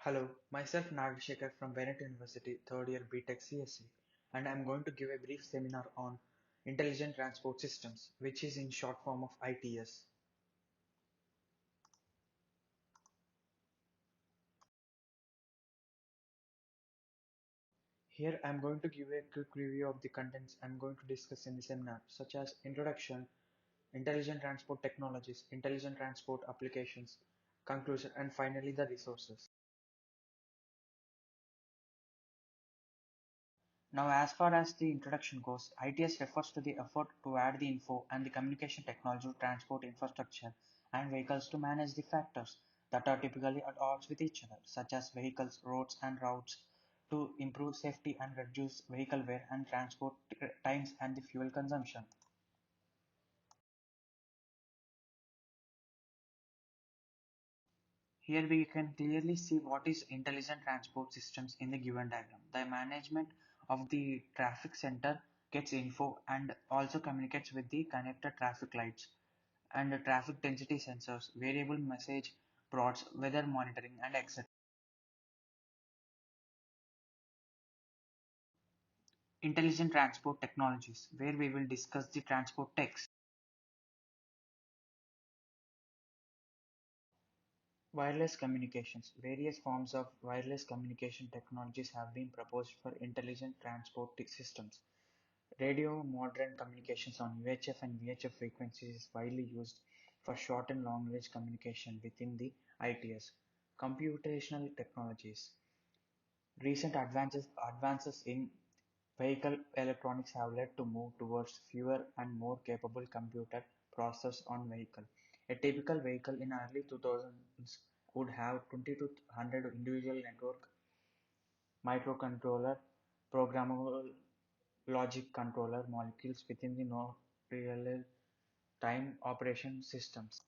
Hello, myself Nagashekar from Bennett University, third year BTech CSE, and I'm going to give a brief seminar on Intelligent Transport Systems, which is in short form of ITS. Here I'm going to give a quick review of the contents I'm going to discuss in the seminar, such as introduction, intelligent transport technologies, intelligent transport applications, conclusion, and finally the resources. Now, as far as the introduction goes, ITS refers to the effort to add the info and the communication technology to transport infrastructure and vehicles to manage the factors that are typically at odds with each other, such as vehicles, roads, and routes, to improve safety and reduce vehicle wear and transport times and the fuel consumption. Here we can clearly see what is intelligent transport systems in the given diagram. The management of the traffic center gets info and also communicates with the connected traffic lights and the traffic density sensors, variable message boards, weather monitoring, and etc. Intelligent transport technologies, where we will discuss the transport techs. Wireless communications. Various forms of wireless communication technologies have been proposed for intelligent transport systems. Radio modern communications on UHF and VHF frequencies is widely used for short and long range communication within the ITS. Computational technologies. Recent advances in vehicle electronics have led to move towards fewer and more capable computer processors on vehicle. A typical vehicle in early 2000s would have 20 to 100 individual network microcontroller, programmable logic controller molecules within the no real-time operation systems.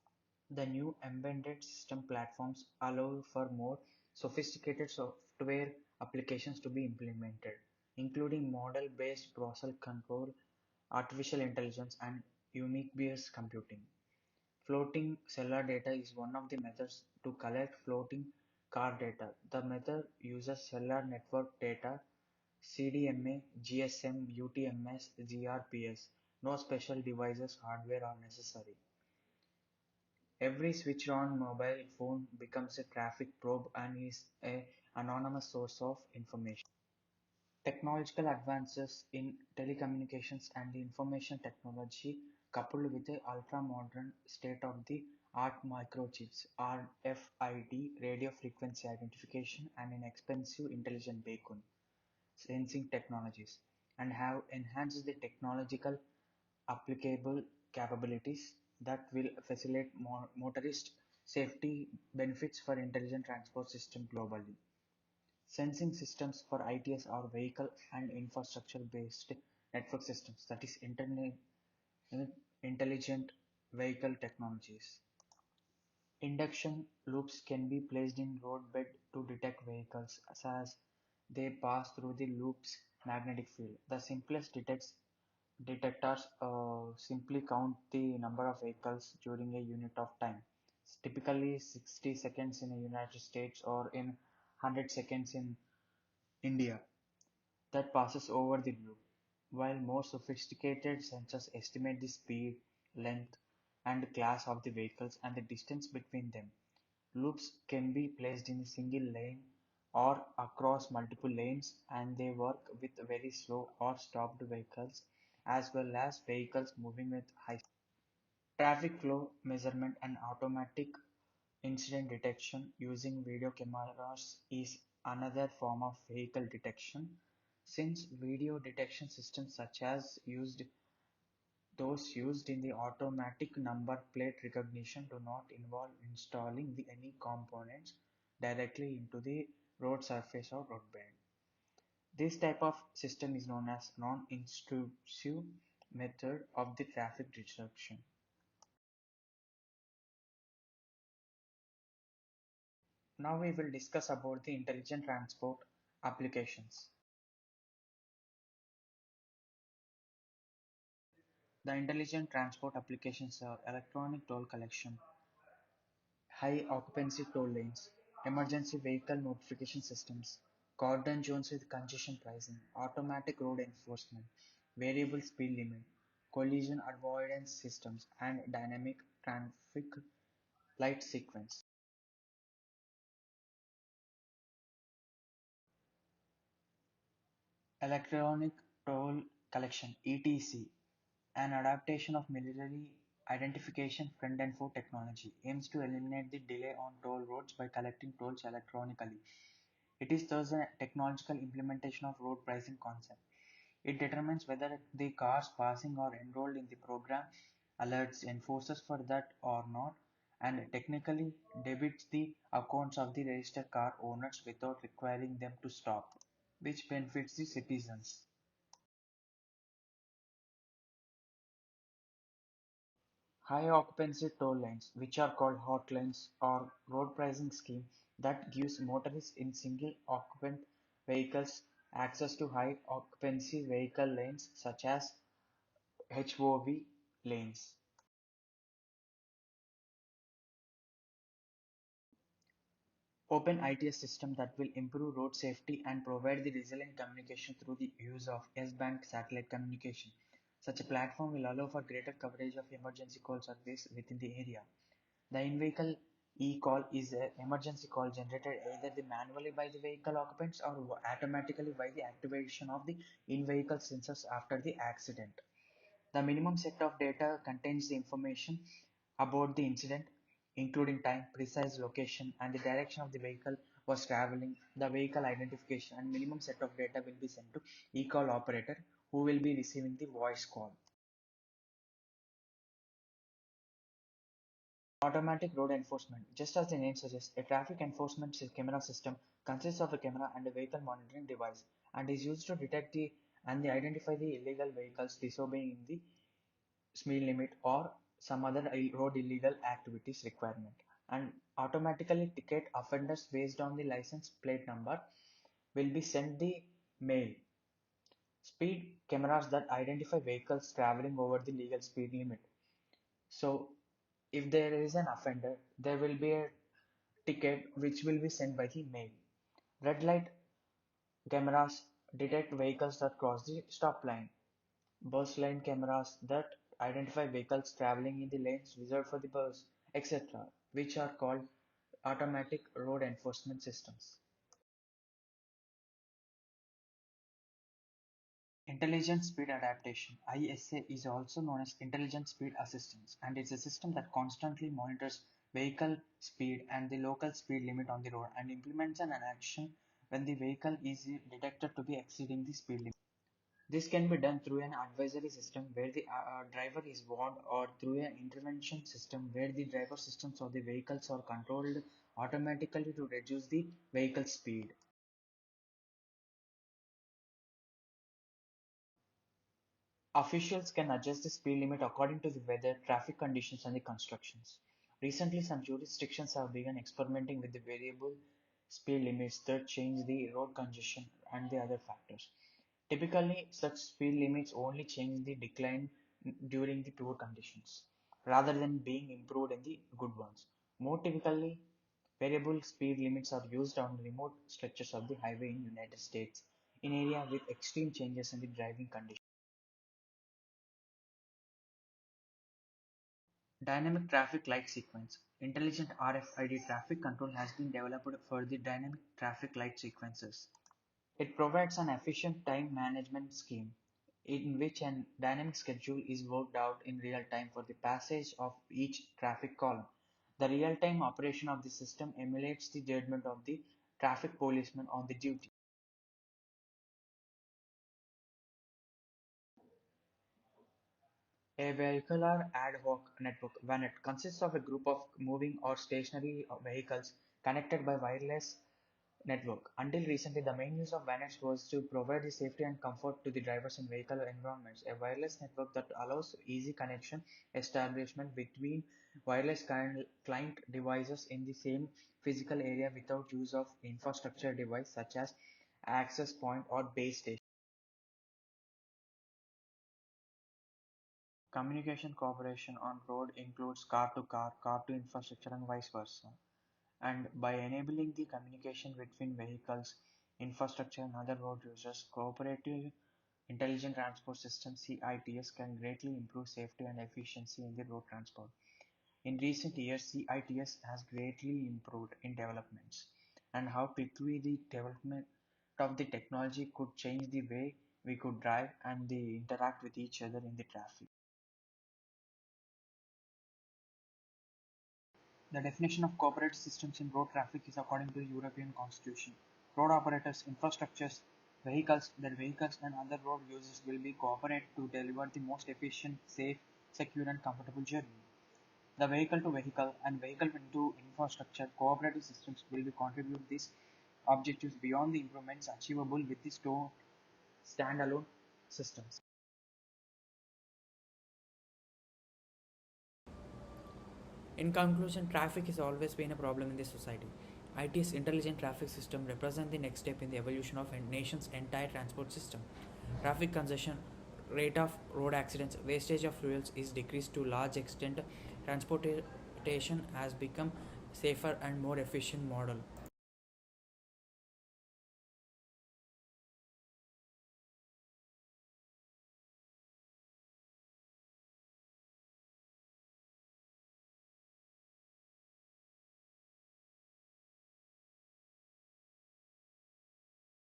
The new embedded system platforms allow for more sophisticated software applications to be implemented, including model-based process control, artificial intelligence, and unique-based computing. Floating cellular data is one of the methods to collect floating car data. The method uses cellular network data, CDMA, GSM, UTMS, GRPS. No special devices, hardware are necessary. Every switched-on mobile phone becomes a traffic probe and is an anonymous source of information. Technological advances in telecommunications and information technology, coupled with the ultra-modern state-of-the-art microchips, RFID, radio frequency identification, and inexpensive intelligent beacon sensing technologies, and have enhanced the technological applicable capabilities that will facilitate motorist safety benefits for intelligent transport system globally. Sensing systems for ITS are vehicle and infrastructure based network systems, that is intelligent vehicle technologies. Induction loops can be placed in roadbed to detect vehicles as they pass through the loop's magnetic field. The simplest detectors simply count the number of vehicles during a unit of time, typically 60 seconds in the United States or in 100 seconds in India, that passes over the loop, while more sophisticated sensors estimate the speed, length, and class of the vehicles and the distance between them. Loops can be placed in a single lane or across multiple lanes, and they work with very slow or stopped vehicles as well as vehicles moving with high speed. Traffic flow measurement and automatic incident detection using video cameras is another form of vehicle detection, since video detection systems such as those used in the automatic number plate recognition do not involve installing any components directly into the road surface or roadbed. This type of system is known as non-intrusive method of the traffic detection. Now we will discuss about the intelligent transport applications. The intelligent transport applications are electronic toll collection, high occupancy toll lanes, emergency vehicle notification systems, cordon zones with congestion pricing, automatic road enforcement, variable speed limit, collision avoidance systems, and dynamic traffic light sequence. Electronic Toll Collection (ETC), an adaptation of military identification front-and-forth technology, aims to eliminate the delay on toll roads by collecting tolls electronically. It is thus a technological implementation of road pricing concept. It determines whether the cars passing are enrolled in the program, alerts enforcers for that or not, and technically debits the accounts of the registered car owners without requiring them to stop, which benefits the citizens. High occupancy toll lanes, which are called hot lanes or road pricing scheme that gives motorists in single occupant vehicles access to high occupancy vehicle lanes such as HOV lanes. Open ITS system that will improve road safety and provide the resilient communication through the use of S-band satellite communication. Such a platform will allow for greater coverage of emergency call service within the area. The in-vehicle e-call is an emergency call generated either manually by the vehicle occupants or automatically by the activation of the in-vehicle sensors after the accident. The minimum set of data contains the information about the incident, including time, precise location, and the direction of the vehicle was traveling. The vehicle identification and minimum set of data will be sent to e-call operator who will be receiving the voice call. Automatic road enforcement. Just as the name suggests, a traffic enforcement camera system consists of a camera and a vehicle monitoring device and is used to detect and identify the illegal vehicles disobeying the speed limit or some other road illegal activities requirement, and automatically ticket offenders based on the license plate number will be sent the mail. Speed cameras that identify vehicles traveling over the legal speed limit. So if there is an offender, there will be a ticket which will be sent by the mail. Red light cameras detect vehicles that cross the stop line. Bus lane cameras that identify vehicles traveling in the lanes reserved for the bus, etc., which are called automatic road enforcement systems. Intelligent Speed Adaptation (ISA) is also known as Intelligent Speed Assistance and is a system that constantly monitors vehicle speed and the local speed limit on the road and implements an action when the vehicle is detected to be exceeding the speed limit. This can be done through an advisory system where the driver is warned or through an intervention system where the driver systems of the vehicles are controlled automatically to reduce the vehicle speed. Officials can adjust the speed limit according to the weather, traffic conditions, and the constructions. Recently, some jurisdictions have begun experimenting with the variable speed limits that change the road congestion and the other factors. Typically, such speed limits only change the decline during the poor conditions, rather than being improved in the good ones. More typically, variable speed limits are used on remote stretches of the highway in United States, in areas with extreme changes in the driving conditions. Dynamic Traffic Light Sequence. Intelligent RFID traffic control has been developed for the dynamic traffic light sequences. It provides an efficient time management scheme in which a dynamic schedule is worked out in real time for the passage of each traffic column. The real-time operation of the system emulates the judgment of the traffic policeman on the duty. A vehicular ad hoc network (VANET) consists of a group of moving or stationary vehicles connected by wireless network. Until recently, the main use of VANETs was to provide the safety and comfort to the drivers in vehicle environments. A wireless network that allows easy connection establishment between wireless client devices in the same physical area without use of infrastructure device such as access point or base station. Communication cooperation on road includes car to car, car to infrastructure, and vice versa. And by enabling the communication between vehicles, infrastructure, and other road users, cooperative intelligent transport systems (CITS) can greatly improve safety and efficiency in the road transport. In recent years, CITS has greatly improved in developments, and how quickly the development of the technology could change the way we could drive and interact with each other in the traffic. The definition of cooperative systems in road traffic is according to the European Constitution. Road operators, infrastructures, vehicles, their vehicles and other road users will be cooperate to deliver the most efficient, safe, secure and comfortable journey. The vehicle to vehicle and vehicle to infrastructure cooperative systems will be contribute these objectives beyond the improvements achievable with the standalone systems. In conclusion, traffic has always been a problem in this society. IT's intelligent traffic system represents the next step in the evolution of a nation's entire transport system. Traffic congestion, rate of road accidents, wastage of fuels is decreased to large extent. Transportation has become safer and more efficient model.